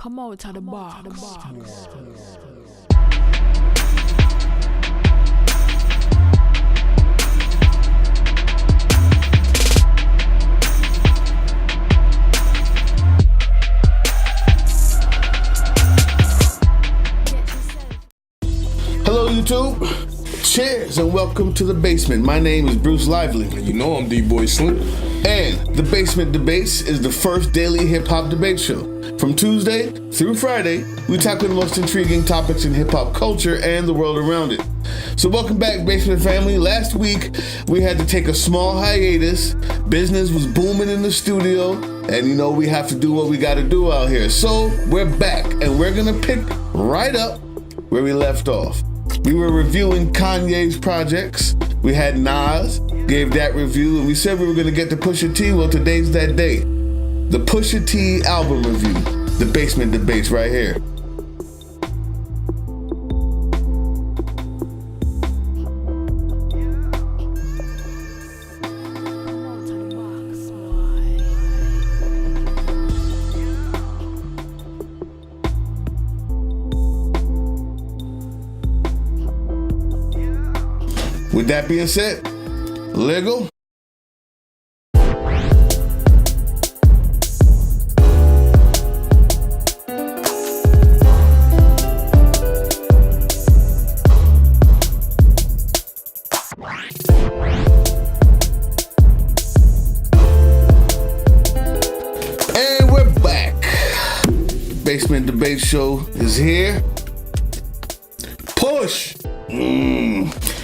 Come out of the box. Hello YouTube, cheers and welcome to the basement. My name is Bruce Lively. You know I'm D-Boy Slim. And the Basement Debates is the first daily hip-hop debate show. From Tuesday through Friday, we tackle the most intriguing topics in hip-hop culture and the world around it. So welcome back, Basement family. Last week, we had to take a small hiatus. Business was booming in the studio, and you know we have to do what we gotta do out here. So we're back, and we're gonna pick right up where we left off. We were reviewing Kanye's projects. We had Nas, gave that review, and we said we were going to get to Pusha T. Well, today's that day. The Pusha T album review. The Basement Debates right here. With that being said, Lego. And we're back. Basement Debate Show is here. Push.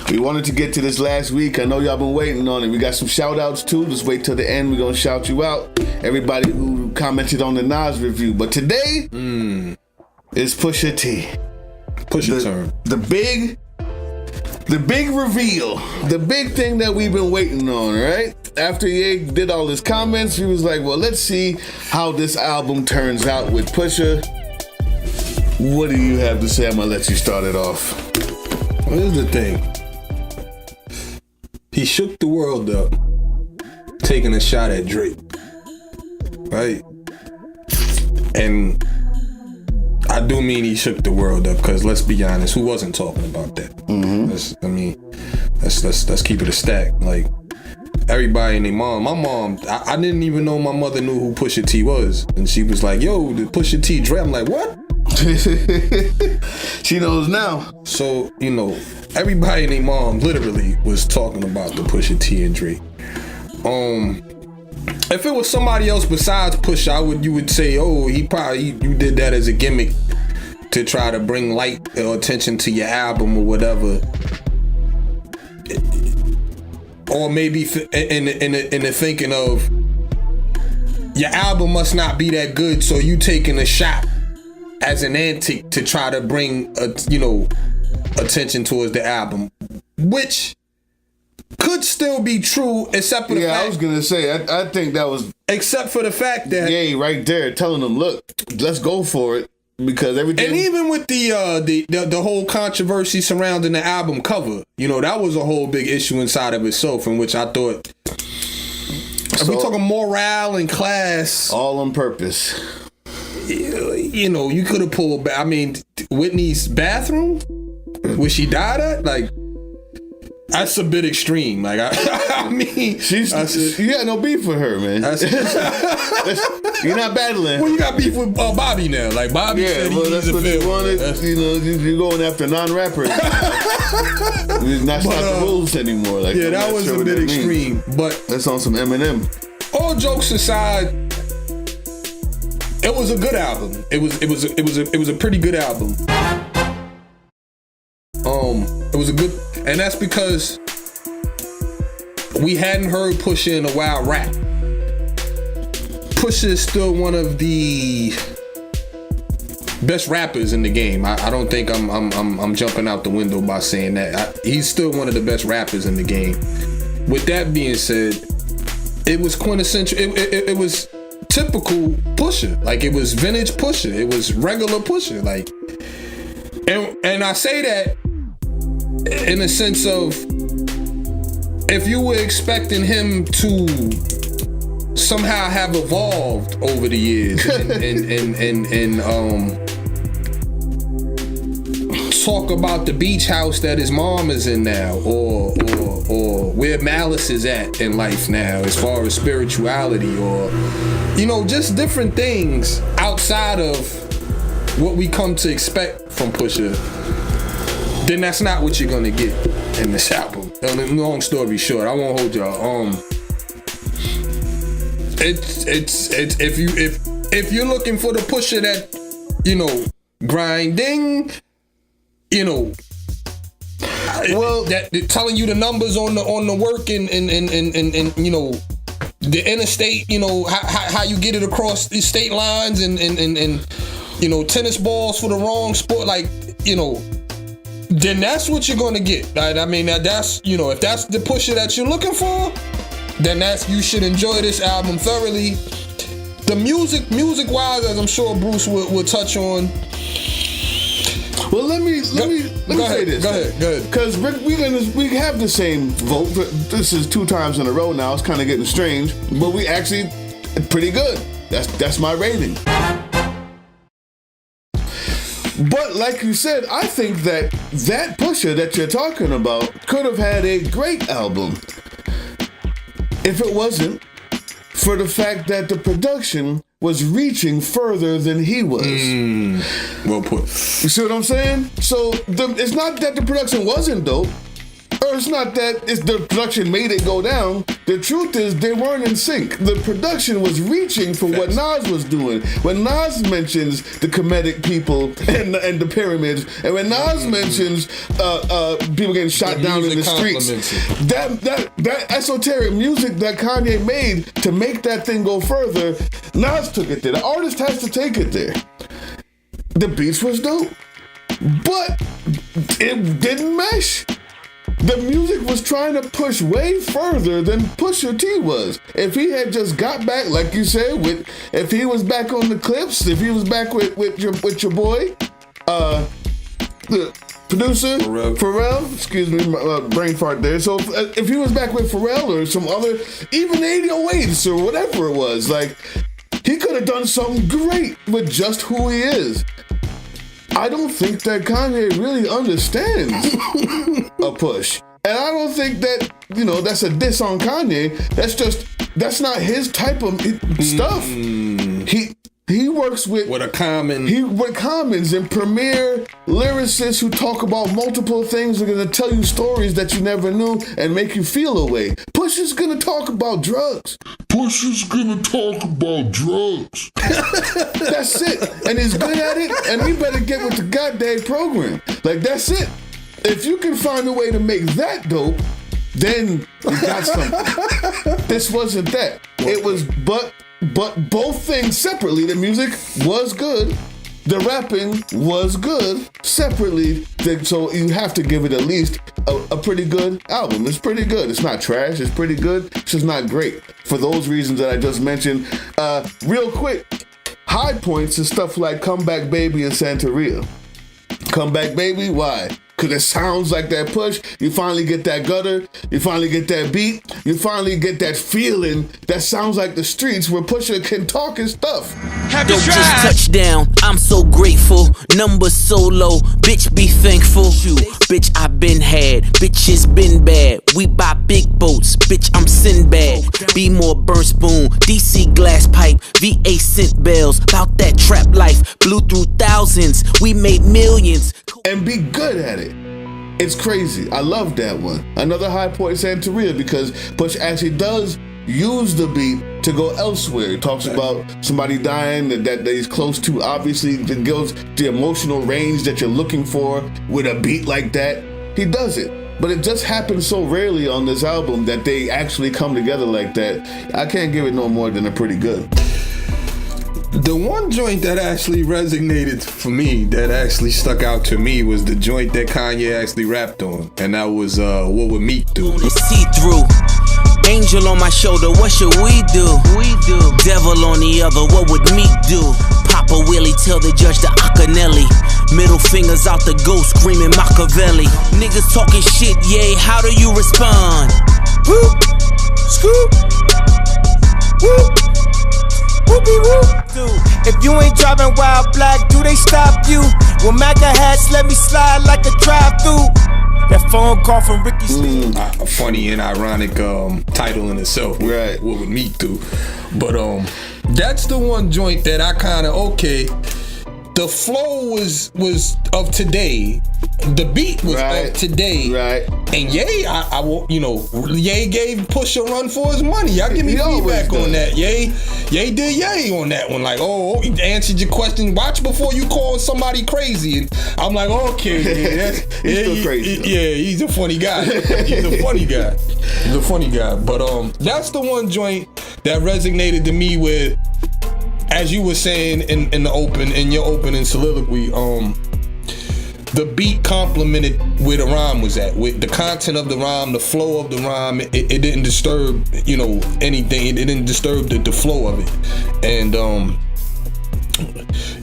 We wanted to get to this last week. I know y'all been waiting on it. We got some shout outs too. Just wait till the end. We're going to shout you out. Everybody who commented on the Nas review. But today is Pusha T. Pusha turn. The big reveal. The big thing that we've been waiting on, right? After Ye did all his comments, he was like, well, let's see how this album turns out with Pusha. What do you have to say? I'm going to let you start it off. Here's the thing. He shook the world up, taking a shot at Drake, right? And I do mean he shook the world up, because let's be honest, who wasn't talking about that? Let's keep it a stack. Like, everybody and their mom. My mom, I didn't even know my mother knew who Pusha T was, and she was like, "Yo, the Pusha T Drake." I'm like, "What?" She knows now. So, you know, everybody and their mom literally was talking about the Pusha T and Drake. If it was somebody else besides Pusha, you would say, oh, you did that as a gimmick to try to bring light or attention to your album or whatever. Or maybe in the thinking of your album must not be that good, so you taking a shot as an antic to try to bring attention towards the album, which could still be true, except for the fact. I was gonna say, I think that was, except for the fact that right there telling them, look, let's go for it, because everything. And even with the whole controversy surrounding the album cover, that was a whole big issue inside of itself, in which I thought, if we talking morale and class, all on purpose. You could have pulled back. I mean, Whitney's bathroom, where she died at, like, that's a bit extreme. Like, I mean, you got no beef with her, man. You're not battling. Well, you got beef with Bobby now. Like, Bobby said that's what you wanted. You're going after non-rappers. That's not the rules anymore. Like, that was a bit extreme. But that's on some Eminem. All jokes aside, it was a good album. It was a pretty good album. It was a good, and that's because we hadn't heard Pusha in a while rap. Pusha is still one of the best rappers in the game. I don't think I'm jumping out the window by saying that. He's still one of the best rappers in the game. With that being said, it was quintessential. It was typical Pusha. Like, it was vintage Pusha. It was regular Pusha. Like, and I say that in a sense of, if you were expecting him to somehow have evolved over the years and talk about the beach house that his mom is in now, or where Malice is at in life now as far as spirituality, or just different things outside of what we come to expect from Pusha, then that's not what you're gonna get in this album. Long story short, I won't hold y'all. It's if you're looking for the Pusha that grinding, that telling you the numbers on the work and the interstate, how you get it across the state lines and tennis balls for the wrong sport, then that's what you're gonna get. I mean, that's if that's the Pusha that you're looking for, then you should enjoy this album thoroughly. The music wise, as I'm sure Bruce will touch on. Well, let me say this. Go ahead. Because we have the same vote. This is 2 times in a row now. It's kind of getting strange, but we actually pretty good. That's my rating. But like you said, I think that Pusha that you're talking about could have had a great album if it wasn't for the fact that the production was reaching further than he was. Well put. You see what I'm saying? So it's not that the production wasn't dope, or it's not that the production made it go down. The truth is they weren't in sync. The production was reaching for what Nas was doing. When Nas mentions the Kemetic people and the pyramids, and when Nas mentions people getting shot down in the streets, that esoteric music that Kanye made to make that thing go further, Nas took it there. The artist has to take it there. The beats was dope, but it didn't mesh. The music was trying to push way further than Pusha T was. If he had just got back, like you said, if he was back on the Clips, if he was back with your boy, the producer, Pharrell, excuse me, brain fart there. So if he was back with Pharrell or some other, even 808s or whatever it was, he could have done something great with just who he is. I don't think that Kanye really understands a push. And I don't think that, that's a diss on Kanye. That's not his type of stuff. He works with commons and premier lyricists who talk about multiple things. They're gonna tell you stories that you never knew and make you feel a way. Pusha's gonna talk about drugs. That's it. And he's good at it, and we better get with the goddamn program. That's it. If you can find a way to make that dope, then you got something. This wasn't that. It was but both things separately. The music was good. The rapping was good separately. So you have to give it at least a pretty good album. It's pretty good. It's not trash. It's pretty good. It's just not great. For those reasons that I just mentioned. Real quick, high points is stuff like Comeback Baby and Santeria. Comeback Baby, why? Because it sounds like that push. You finally get that gutter. You finally get that beat. You finally get that feeling that sounds like the streets where Pusha can talk his stuff. Dope just touchdown, I'm so grateful. Numbers so low, bitch be thankful. Bitch I been had, bitches been bad. We buy big boats, bitch I'm Sinbad. Be more burn spoon, DC glass pipe, VA scent bells. About that trap life, blew through thousands. We made millions. And be good at it. It's crazy. I love that one. Another high point, Santeria, because Push actually does use the beat to go elsewhere. It talks about somebody dying that he's close to. Obviously, it goes the emotional range that you're looking for with a beat like that. He does it. But it just happens so rarely on this album that they actually come together like that. I can't give it no more than a pretty good. The one joint that actually resonated for me, that actually stuck out to me, was the joint that Kanye actually rapped on. And that was What Would Meek Do? It's see-through. Angel on my shoulder, what should we do? Devil on the other, what would Meek do? Papa Willie, tell the judge the Acanelli. Middle fingers out the ghost, screaming Machiavelli. Niggas talking shit, yay, how do you respond? Whoop, scoop. Whoop. Whoopie whoop. If you ain't driving while black, do they stop you? With MAGA hats, let me slide like a drive-through. That phone call from Ricky Steve. A funny and ironic title in itself. Right. What would Meek do? But that's the one joint that I kind of okay. The flow was of today. The beat was of today. Right. And Ye, I will, Ye gave Pusha a run for his money. Y'all give me feedback on that. Ye did Ye on that one. Like, he answered your question. Watch before you call somebody crazy. And I'm like, okay, man, he's still crazy. He's a funny guy. He's a funny guy. He's a funny guy. But that's the one joint that resonated to me with, as you were saying in your opening soliloquy, the beat complemented where the rhyme was at, with the content of the rhyme, the flow of the rhyme. It didn't disturb, anything. It didn't disturb the flow of it. And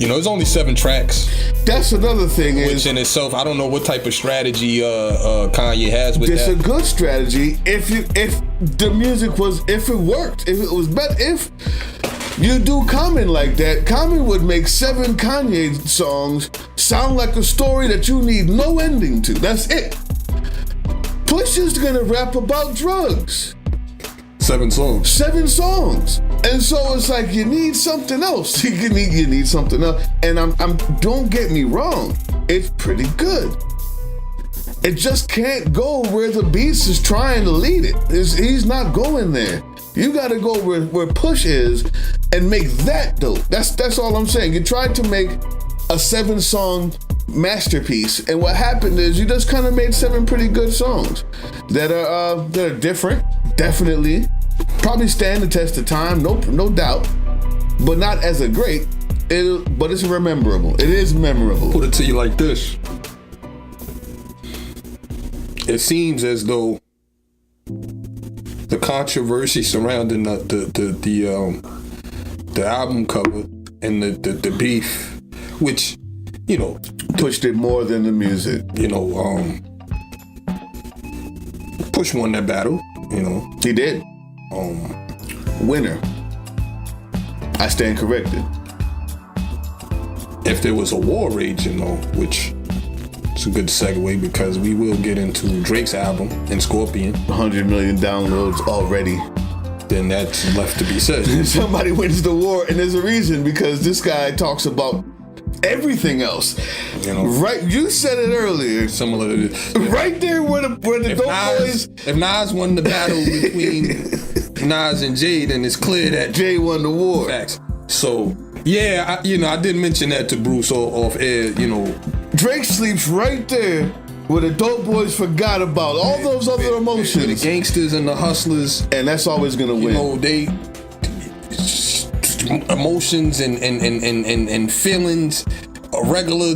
it's only 7 tracks. That's another thing. Which in itself, I don't know what type of strategy Kanye has with that. It's a good strategy if the music was, if it worked, if it was better, if you do Common like that. Common would make 7 Kanye songs sound like a story that you need no ending to. That's it. Pusha's gonna rap about drugs. 7 songs. 7 songs. And so it's like you need something else. You need something else. And I'm don't get me wrong, it's pretty good. It just can't go where the Beast is trying to lead it. He's not going there. You gotta go where Push is and make that dope. That's all I'm saying. You tried to make a 7-song masterpiece, and what happened is you just kind of made 7 pretty good songs that are different, definitely, probably stand the test of time, no doubt, but not as a great. But it's memorable. It is memorable. Put it to you like this: it seems as though the controversy surrounding the album cover and the beef, which pushed it more than the music. Push won that battle. He did. Winner. I stand corrected. If there was a war raging though, which it's a good segue because we will get into Drake's album and Scorpion. 100 million downloads already. Then that's left to be said. Somebody wins the war, and there's a reason, because this guy talks about everything else. Right? You said it earlier. Similar to right there where the dope boys. If Nas won the battle between Nas and Jay, then it's clear that Jay won the war. Facts. So yeah, I did mention that to Bruce off air. Drake sleeps right there where the dope boys forgot about all those other emotions. The gangsters and the hustlers. And that's always gonna win. They emotions and feelings, regular,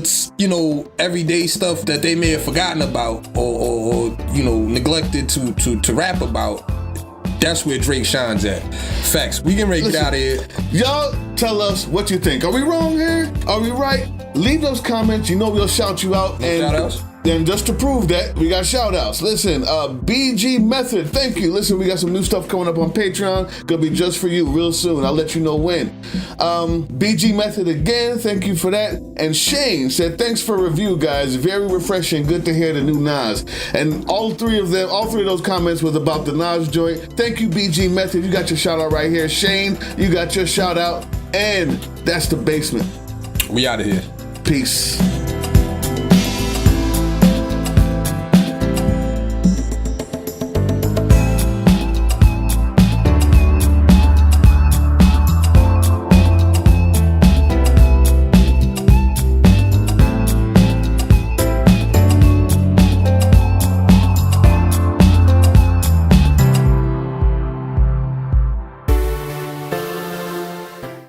everyday stuff that they may have forgotten about or neglected to rap about. That's where Drake shines at. Facts. We can get out of here. Y'all tell us what you think. Are we wrong here? Are we right? Leave those comments. We'll shout you out. Shout outs? And just to prove that, we got shout outs. Listen, BG Method, thank you. Listen, we got some new stuff coming up on Patreon. Gonna be just for you real soon. I'll let you know when. BG Method again, thank you for that. And Shane said, thanks for review, guys. Very refreshing. Good to hear the new Nas. And all three of those comments was about the Nas joint. Thank you, BG Method. You got your shout out right here. Shane, you got your shout out. And that's The Basement. We out of here. Peace.